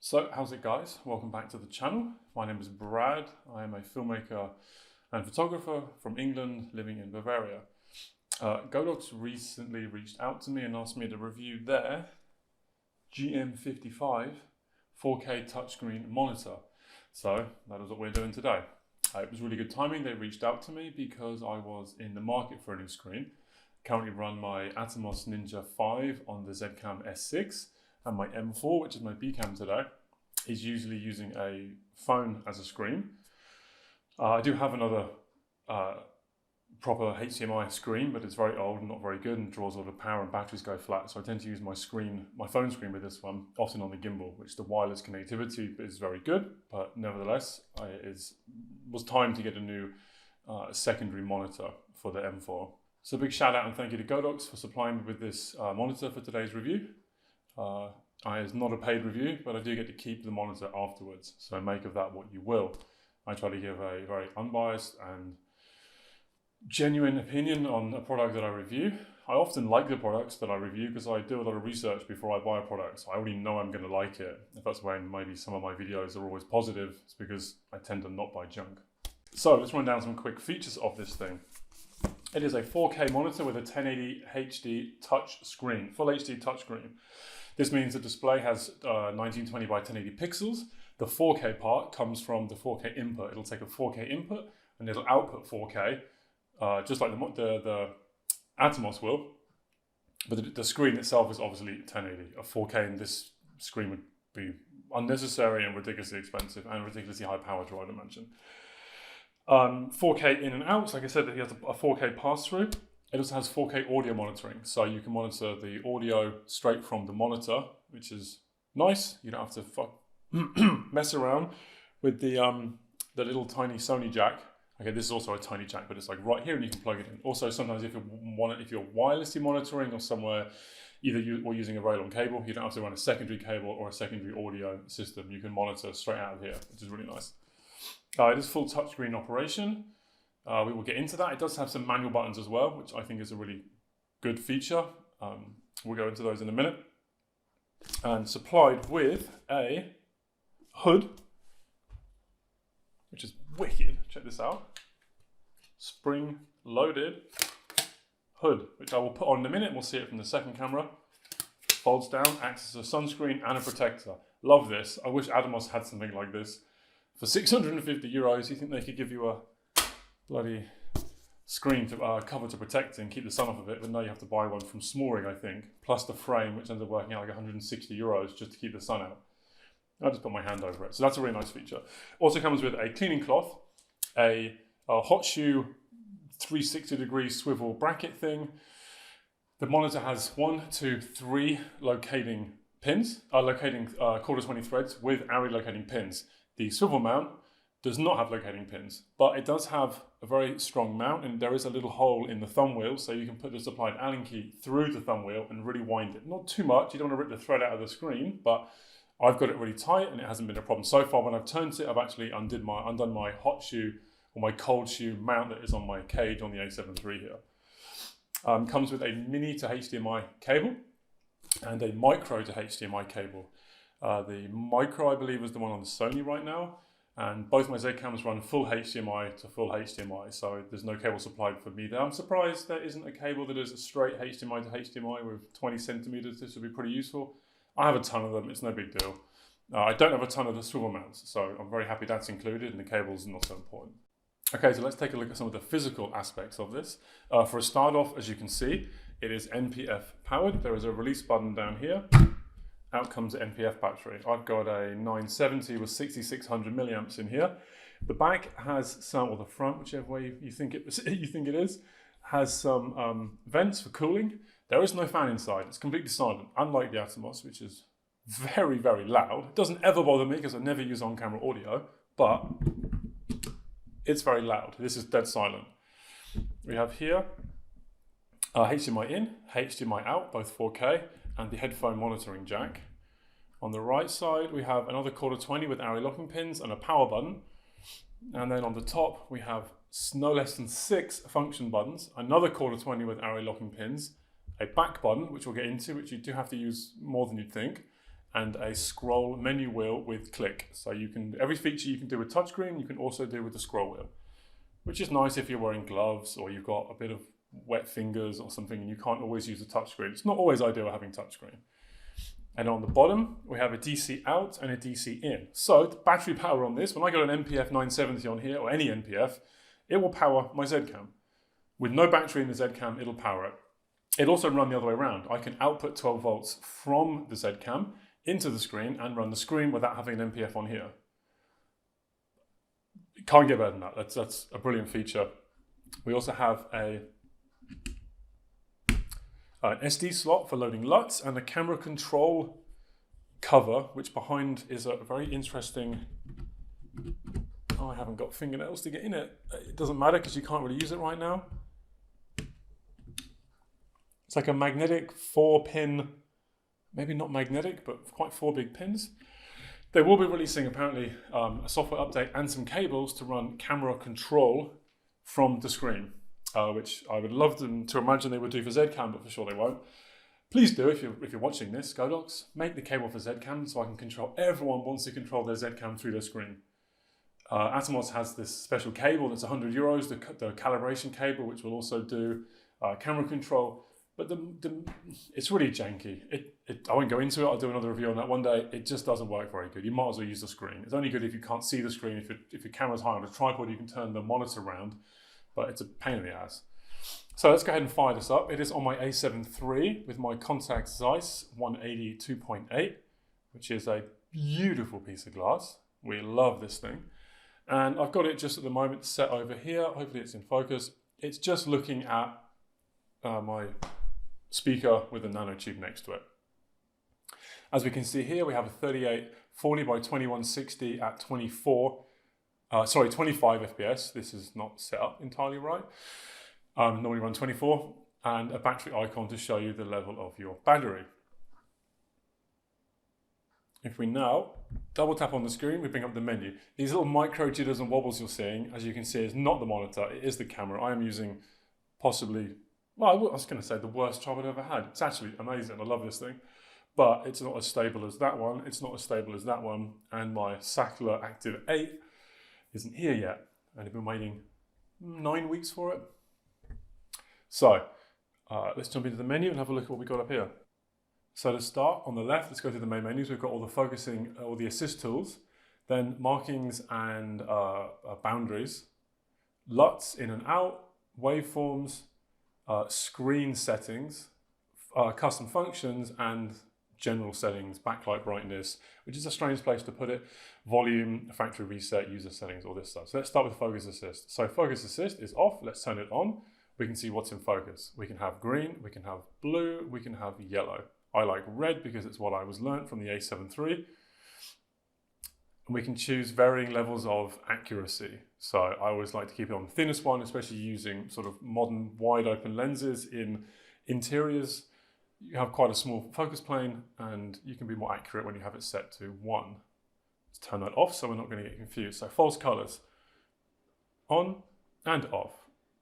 So, how's it guys? Welcome back to the channel. My name is Brad. I am a filmmaker and photographer from England living in Bavaria. Godox recently reached out to me and asked me to review their GM55 4K touchscreen monitor. So that is what we're doing today. It was really good timing. They reached out to me because I was in the market for a new screen. Currently run my Atomos Ninja 5 on the Zcam S6. And my M4, which is my B cam today, is usually using a phone as a screen. I do have another proper HDMI screen, but it's very old and not very good and draws a lot of power and batteries go flat. So I tend to use my phone screen with this one, often on the gimbal, which the wireless connectivity is very good, but nevertheless, it was time to get a new secondary monitor for the M4. So big shout out and thank you to Godox for supplying me with this monitor for today's review. It's not a paid review, but I do get to keep the monitor afterwards, so make of that what you will. I try to give a very unbiased and genuine opinion on a product that I review. I often like the products that I review because I do a lot of research before I buy a product, so I already know I'm going to like it. If that's why maybe some of my videos are always positive, it's because I tend to not buy junk. So let's run down some quick features of this thing. It is a 4K monitor with a 1080 HD touch screen, full HD touch screen. This means the display has 1920 by 1080 pixels. The 4K part comes from the 4K input. It'll take a 4K input and it'll output 4K, just like the Atomos will. But the screen itself is obviously 1080. A 4K in this screen would be unnecessary and ridiculously expensive and ridiculously high power draw, I'd imagine. 4K in and out, so like I said, it has a 4K pass-through. It also has 4K audio monitoring, so you can monitor the audio straight from the monitor, which is nice. You don't have to mess around with the little tiny Sony jack. Okay, this is also a tiny jack, but it's like right here, and you can plug it in. Also, sometimes if you're wirelessly monitoring or somewhere, either you're using a very long cable, you don't have to run a secondary cable or a secondary audio system. You can monitor straight out of here, which is really nice. It is full touchscreen operation. We will get into that. It does have some manual buttons as well, which I think is a really good feature. We'll go into those in a minute. And supplied with a hood, which is wicked. Check this out. Spring-loaded hood, which I will put on in a minute. We'll see it from the second camera. Folds down, acts as a sunscreen and a protector. Love this. I wish Atomos had something like this. For 650 euros, you think they could give you a bloody screen to cover to protect it and keep the sun off of it, but no, you have to buy one from Smoring, I think, plus the frame, which ends up working out like 160 euros just to keep the sun out. I'll just put my hand over it. So that's a really nice feature. Also comes with a cleaning cloth, a hot shoe 360-degree swivel bracket thing. The monitor has 1, 2, 3 locating pins, quarter 20 threads with ARRI locating pins. The swivel mount does not have locating pins, but it does have a very strong mount, and there is a little hole in the thumb wheel, so you can put the supplied Allen key through the thumb wheel and really wind it. Not too much, you don't want to rip the thread out of the screen, but I've got it really tight and it hasn't been a problem. So far when I've turned it, I've actually undone my hot shoe or my cold shoe mount that is on my cage on the A7 III here. Comes with a mini to HDMI cable and a micro to HDMI cable. The micro, I believe, is the one on the Sony right now, and both my Zcams run full HDMI to full HDMI, so there's no cable supplied for me there. I'm surprised there isn't a cable that is a straight HDMI to HDMI with 20 centimeters. This would be pretty useful. I have a ton of them, it's no big deal. I don't have a ton of the swivel mounts, so I'm very happy that's included, and the cable's not so important. Okay, so let's take a look at some of the physical aspects of this. For a start off, as you can see, it is NPF powered. There is a release button down here. Out comes the NPF battery. I've got a 970 with 6600 milliamps in here. The back has some, or the front, whichever way you think it is, has some vents for cooling. There is no fan inside. It's completely silent, unlike the Atomos, which is very, very loud. It doesn't ever bother me because I never use on-camera audio, but it's very loud. This is dead silent. We have here HDMI in, HDMI out, both 4K, and the headphone monitoring jack. On the right side, we have another quarter 20 with ARRI locking pins and a power button. And then on the top, we have no less than 6 function buttons, another quarter 20 with ARRI locking pins, a back button, which we'll get into, which you do have to use more than you'd think, and a scroll menu wheel with click. So you can, every feature you can do with touchscreen, you can also do with the scroll wheel, which is nice if you're wearing gloves or you've got a bit of wet fingers or something and you can't always use the touchscreen. It's not always ideal having touchscreen. And on the bottom, we have a DC out and a DC in. So the battery power on this, when I got an NPF 970 on here, or any NPF, it will power my Z-Cam. With no battery in the Z-Cam, it'll power it. It'll also run the other way around. I can output 12 volts from the Z-Cam into the screen and run the screen without having an NPF on here. Can't get better than that. That's a brilliant feature. We also have an SD slot for loading LUTs and a camera control cover, which behind is a very interesting... Oh, I haven't got fingernails to get in it. It doesn't matter because you can't really use it right now. It's like a magnetic 4-pin, maybe not magnetic, but quite 4 big pins. They will be releasing apparently a software update and some cables to run camera control from the screen, which I would love them to imagine they would do for Z-Cam, but for sure they won't. Please do, if you're watching this, Godox, make the cable for Z-Cam so I can control. Everyone wants to control their Z-Cam through their screen. Atomos has this special cable that's €100, the calibration cable, which will also do camera control. But it's really janky. I won't go into it. I'll do another review on that one day. It just doesn't work very good. You might as well use the screen. It's only good if you can't see the screen. If your camera's high on a tripod, you can turn the monitor around, but it's a pain in the ass. So let's go ahead and fire this up. It is on my A7 III with my Contax Zeiss 180 2.8, which is a beautiful piece of glass. We love this thing. And I've got it just at the moment set over here. Hopefully it's in focus. It's just looking at my speaker with a nanotube next to it. As we can see here, we have a 3840 by 2160 at 25 FPS. This is not set up entirely right. Normally run 24, and a battery icon to show you the level of your battery. If we now double tap on the screen, we bring up the menu. These little micro jitters and wobbles you're seeing, as you can see, is not the monitor, it is the camera. I am using possibly, well, I was going to say the worst job I've ever had. It's actually amazing, I love this thing. But it's not as stable as that one, it's not as stable as that one, and my Sackler Active 8 isn't here yet. And I've been waiting 9 weeks for it. So, let's jump into the menu and have a look at what we got up here. So to start, on the left, let's go to the main menus. We've got all the focusing, all the assist tools, then markings and boundaries, LUTs in and out, waveforms, screen settings, custom functions, and general settings, backlight brightness, which is a strange place to put it, volume, factory reset, user settings, all this stuff. So let's start with focus assist. So focus assist is off. Let's turn it on. We can see what's in focus. We can have green, we can have blue, we can have yellow. I like red because it's what I was learnt from the A7 III. And we can choose varying levels of accuracy. So I always like to keep it on the thinnest one, especially using sort of modern wide open lenses in interiors. You have quite a small focus plane and you can be more accurate when you have it set to 1. Let's turn that off so we're not going to get confused. So false colors, on and off.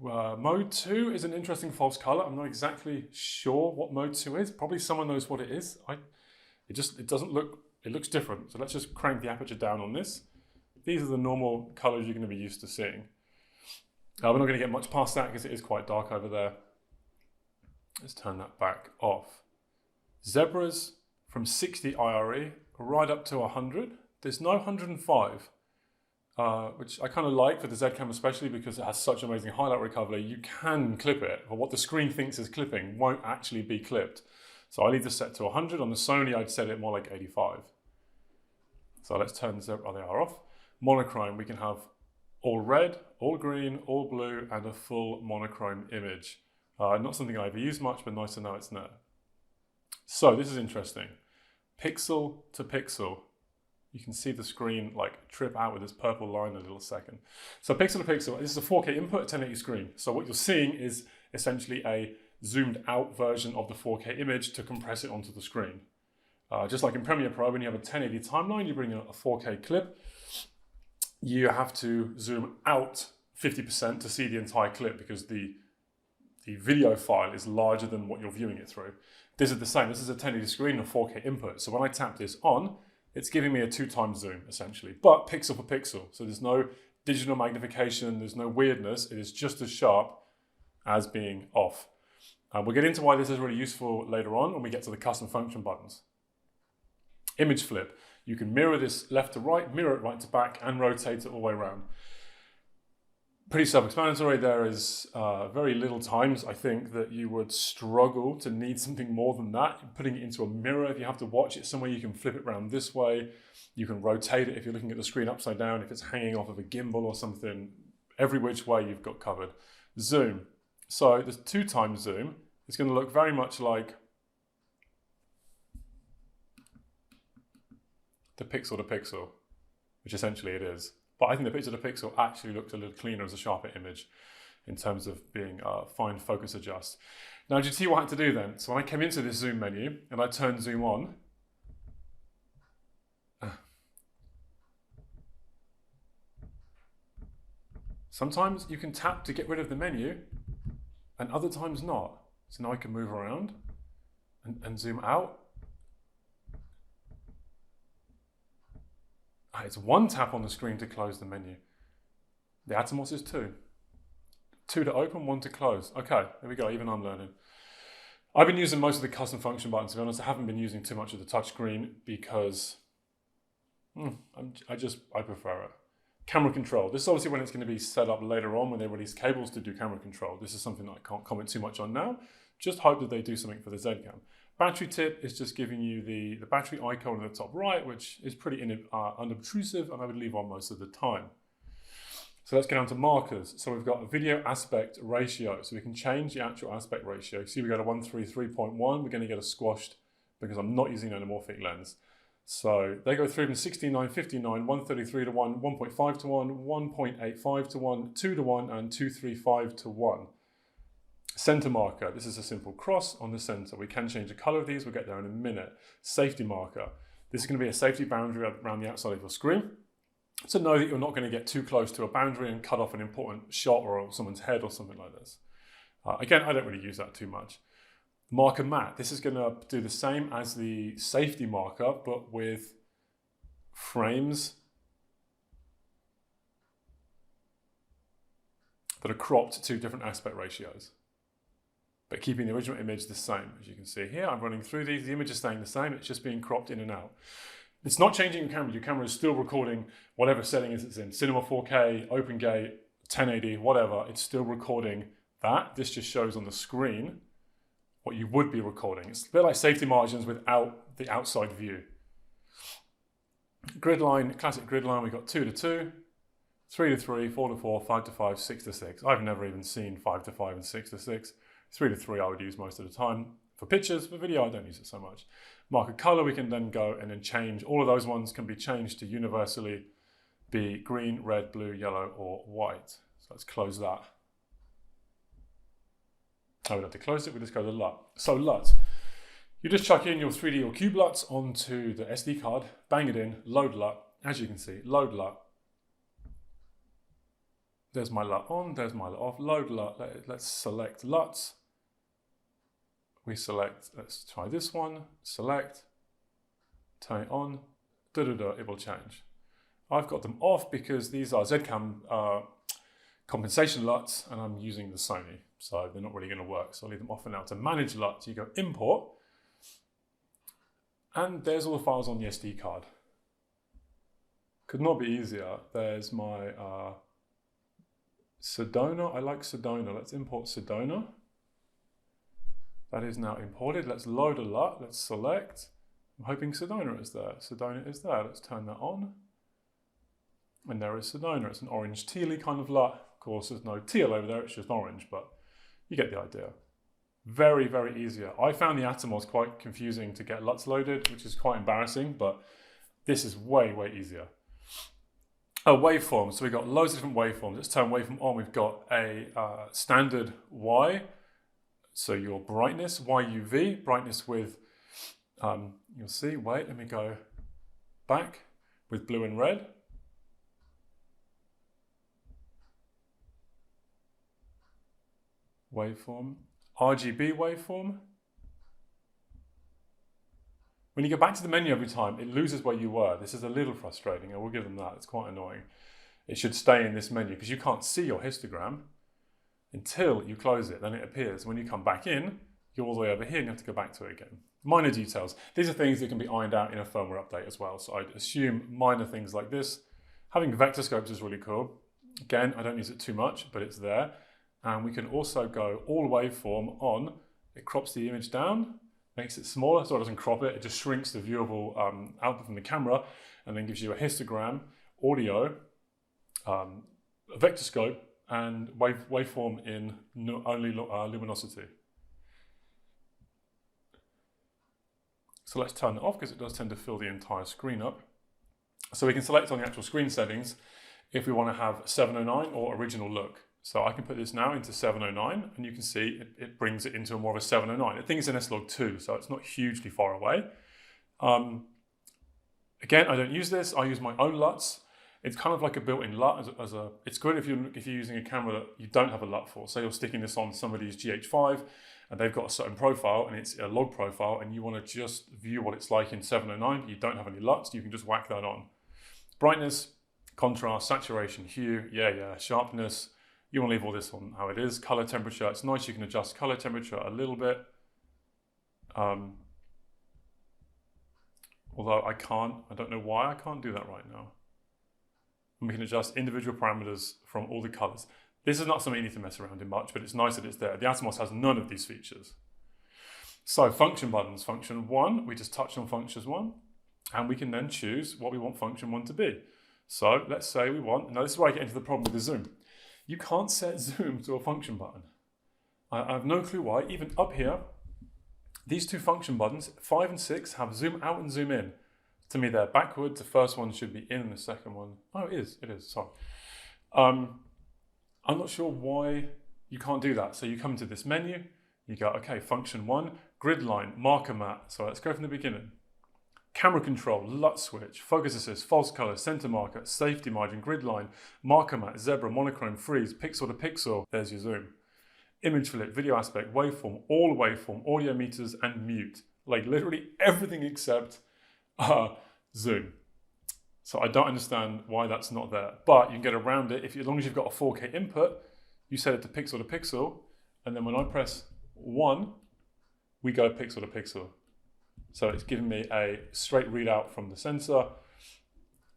Mode 2 is an interesting false color. I'm not exactly sure what mode 2 is. Probably someone knows what it is. It doesn't look, it looks different. So let's just crank the aperture down on this. These are the normal colors you're going to be used to seeing. We're not going to get much past that because it is quite dark over there. Let's turn that back off. Zebras from 60 IRE right up to 100. There's no 105. Which I kind of like for the Z-Cam especially because it has such amazing highlight recovery. You can clip it, but what the screen thinks is clipping won't actually be clipped. So I leave this set to 100. On the Sony, I'd set it more like 85. So let's turn they are off. Monochrome, we can have all red, all green, all blue, and a full monochrome image. Not something I ever use much, but nice to know it's there. So this is interesting. Pixel to pixel. You can see the screen like trip out with this purple line in a little second. So pixel to pixel, this is a 4K input, 1080 screen. So what you're seeing is essentially a zoomed out version of the 4K image to compress it onto the screen. Just like in Premiere Pro, when you have a 1080 timeline, you bring in a 4K clip, you have to zoom out 50% to see the entire clip because the video file is larger than what you're viewing it through. This is the same. This is a 1080 screen and a 4K input. So when I tap this on, it's giving me a 2x zoom essentially, but pixel for pixel. So there's no digital magnification, there's no weirdness. It is just as sharp as being off. We'll get into why this is really useful later on when we get to the custom function buttons. Image flip. You can mirror this left to right, mirror it right to back, and rotate it all the way around. Pretty self-explanatory. There is very little times, I think, that you would struggle to need something more than that. Putting it into a mirror, if you have to watch it somewhere, you can flip it around this way. You can rotate it if you're looking at the screen upside down, if it's hanging off of a gimbal or something. Every which way you've got covered. Zoom. So there's 2x zoom. It's going to look very much like the pixel to pixel, which essentially it is. But I think the pixel to pixel actually looks a little cleaner as a sharper image in terms of being fine focus adjust. Now, did you see what I had to do then? So when I came into this zoom menu and I turned zoom on, sometimes you can tap to get rid of the menu and other times not. So now I can move around and zoom out. It's one tap on the screen to close the menu. The Atomos is 2. 2 to open, 1 to close. Okay, there we go, even I'm learning. I've been using most of the custom function buttons, to be honest. I haven't been using too much of the touchscreen because I prefer it. Camera control. This is obviously when it's going to be set up later on when they release cables to do camera control. This is something that I can't comment too much on now. Just hope that they do something for the Zcam. Battery tip is just giving you the battery icon in the top right, which is pretty unobtrusive and I would leave on most of the time. So let's get down to markers. So we've got a video aspect ratio. So we can change the actual aspect ratio. See, we go to 133.1. We're going to get a squashed because I'm not using an anamorphic lens. So they go through from 69, 59, 133 to 1, 1.5 to 1, 1.85 to 1, 2 to 1, and 235 to 1. Center marker, this is a simple cross on the center. We can change the color of these, we'll get there in a minute. Safety marker, this is going to be a safety boundary around the outside of your screen to know that you're not going to get too close to a boundary and cut off an important shot or someone's head or something like this. Again, I don't really use that too much. Marker matte, this is going to do the same as the safety marker, but with frames that are cropped to different aspect ratios, but keeping the original image the same. As you can see here, I'm running through these, the image is staying the same, it's just being cropped in and out. It's not changing your camera is still recording whatever setting it's in, Cinema 4K, OpenGate, 1080, whatever, it's still recording that. This just shows on the screen what you would be recording. It's a bit like safety margins without the outside view. Grid line, classic grid line, we've got 2 to 2, 3 to 3, 4 to 4, 5 to 5, 6 to 6. I've never even seen 5 to 5 and 6 to 6. 3 to 3 I would use most of the time. For pictures, for video, I don't use it so much. Marker color, we can then go and then change. All of those ones can be changed to universally be green, red, blue, yellow, or white. So let's close that. I would have to close it, we just go to LUT. So LUT, you just chuck in your 3D or cube LUTs onto the SD card, bang it in, load LUT. As you can see, load LUT. There's my LUT on, there's my LUT off, load LUT. Let's select LUTs. We select, let's try this one, select, turn it on, it will change. I've got them off because these are Zcam compensation LUTs and I'm using the Sony, so they're not really going to work. So I'll leave them off for now. To manage LUTs, you go import, and there's all the files on the SD card. Could not be easier. There's my Sedona. I like Sedona. Let's import Sedona. That is now imported. Let's load a LUT. Let's select. I'm hoping Sedona is there. Sedona is there. Let's turn that on. And there is Sedona. It's an orange tealy kind of LUT. Of course, there's no teal over there. It's just orange, but you get the idea. Very, very easier. I found the Atomos quite confusing to get LUTs loaded, which is quite embarrassing, but this is way, way easier. Oh, waveforms. So we've got loads of different waveforms. Let's turn waveform on. We've got a standard Y. So your brightness, YUV, brightness with, you'll see, wait, let me go back with blue and red. waveform, RGB waveform. When you go back to the menu every time, it loses where you were. This is a little frustrating. I will give them that. It's quite annoying. It should stay in this menu because you can't see your histogram until you close it. Then it appears. When you come back in, you're all the way over here and you have to go back to it again. Minor details. These are things that can be ironed out in a firmware update as well. So I'd assume minor things like this. Having vector scopes is really cool. Again, I don't use it too much, but it's there. And we can also go all waveform on. It crops the image down, makes it smaller so it doesn't crop it. It just shrinks the viewable output from the camera and then gives you a histogram, audio, a vector scope, and waveform in only luminosity. So let's turn it off because it does tend to fill the entire screen up. So we can select on the actual screen settings if we want to have 709 or original look. So I can put this now into 709 and you can see it brings it into more of a 709. I think it's an S-Log2, so it's not hugely far away. Again, I don't use this. I use my own LUTs. It's kind of like a built-in LUT. It's good if you're using a camera that you don't have a LUT for. Say you're sticking this on somebody's GH5 and they've got a certain profile and it's a log profile and you want to just view what it's like in 709, but you don't have any LUTs, you can just whack that on. Brightness, contrast, saturation, hue, sharpness. You want to leave all this on how it is. Color temperature, it's nice you can adjust color temperature a little bit. Although I don't know why I can't do that right now. And we can adjust individual parameters from all the colors. This is not something you need to mess around in much, but it's nice that it's there. The Atomos has none of these features. So function buttons, function 1, we just touched on function 1, and we can then choose what we want function 1 to be. So let's say we want, now this is where I get into the problem with the zoom. You can't set zoom to a function button. I have no clue why. Even up here, these two function buttons, 5 and 6, have zoom out and zoom in. To me, they're backwards. The first one should be in and the second one, oh, it is, sorry. I'm not sure why you can't do that. So you come to this menu, you go, okay, function 1, grid line, marker mat. So let's go from the beginning. Camera control, LUT switch, focus assist, false color, center marker, safety margin, grid line, marker mat, zebra, monochrome, freeze, pixel to pixel. There's your zoom. Image fillet, video aspect, waveform, all waveform, audio meters, and mute. Like literally everything except zoom. So I don't understand why that's not there, but you can get around it as long as you've got a 4K input. You set it to pixel, and then when I press 1, we go pixel to pixel. So it's giving me a straight readout from the sensor.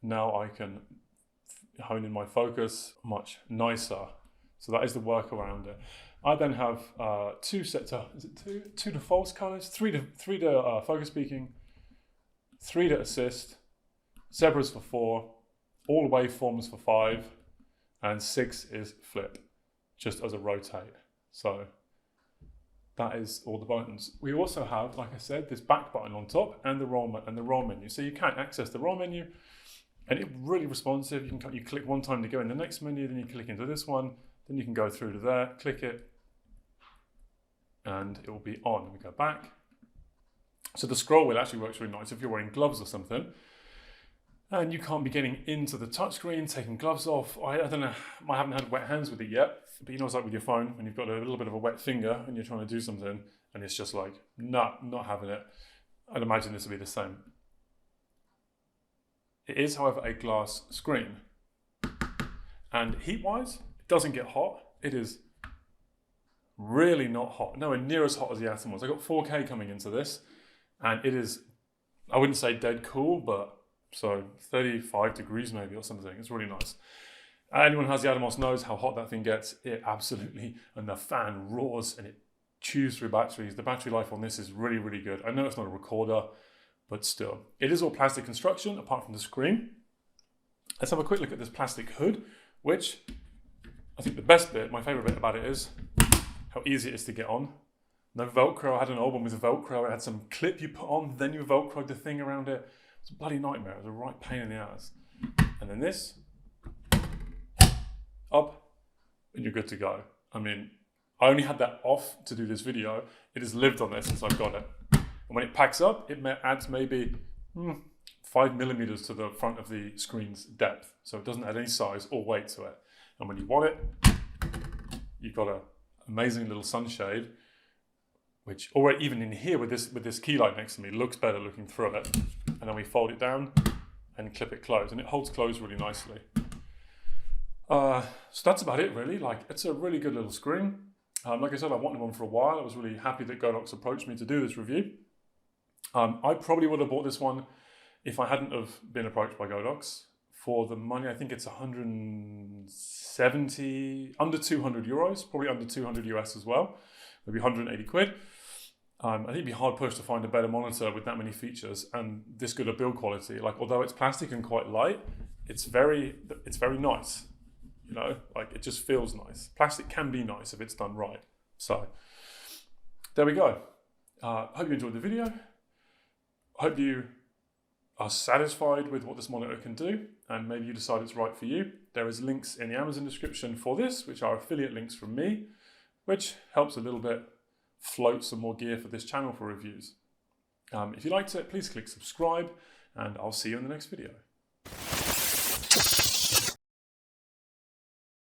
Now I can hone in my focus much nicer. So that is the workaround it. I then have two to false colors, three to focus peaking, 3 to assist, zebras for 4, all waveforms for 5, and 6 is flip, just as a rotate. So that is all the buttons. We also have, like I said, this back button on top and the roll menu. So you can access the roll menu, and it's really responsive. You click one time to go in the next menu, then you click into this one, then you can go through to there, click it, and it will be on. We go back. So the scroll wheel actually works really nice if you're wearing gloves or something, and you can't be getting into the touchscreen, taking gloves off. I don't know, I haven't had wet hands with it yet, but you know it's like with your phone, when you've got a little bit of a wet finger and you're trying to do something, and it's just like, nah, not having it. I'd imagine this will be the same. It is, however, a glass screen. And heat-wise, it doesn't get hot. It is really not hot, nowhere near as hot as the Atomos. I got 4K coming into this, and it is, I wouldn't say dead cool, but so 35 degrees maybe or something. It's really nice. Anyone who has the Atomos knows how hot that thing gets. It absolutely, and the fan roars and it chews through batteries. The battery life on this is really, really good. I know it's not a recorder, but still. It is all plastic construction apart from the screen. Let's have a quick look at this plastic hood, which I think the best bit, my favorite bit about it is how easy it is to get on. No Velcro. I had an old one with Velcro. It had some clip you put on, then you Velcroed the thing around it. It's a bloody nightmare. It was a right pain in the ass. And then this, up, and you're good to go. I mean, I only had that off to do this video. It has lived on there since I've got it. And when it packs up, it adds maybe 5 millimeters to the front of the screen's depth. So it doesn't add any size or weight to it. And when you want it, you've got amazing little sunshade, which already even in here with this key light next to me looks better looking through it. And then we fold it down and clip it closed, and it holds closed really nicely. So that's about it really. Like, it's a really good little screen. Like I said, I wanted one for a while. I was really happy that Godox approached me to do this review. I probably would have bought this one if I hadn't have been approached by Godox. For the money, I think it's 170, under 200 euros, probably under 200 US as well, maybe 180 quid. I think it'd be hard pushed to find a better monitor with that many features and this good a build quality. Like, although it's plastic and quite light, it's very nice. You know, like, it just feels nice. Plastic can be nice if it's done right. So there we go. Hope you enjoyed the video. Hope you are satisfied with what this monitor can do, and maybe you decide it's right for you. There is links in the Amazon description for this, which are affiliate links from me, which helps a little bit float some more gear for this channel for reviews. If you liked it, please click subscribe, and I'll see you in the next video.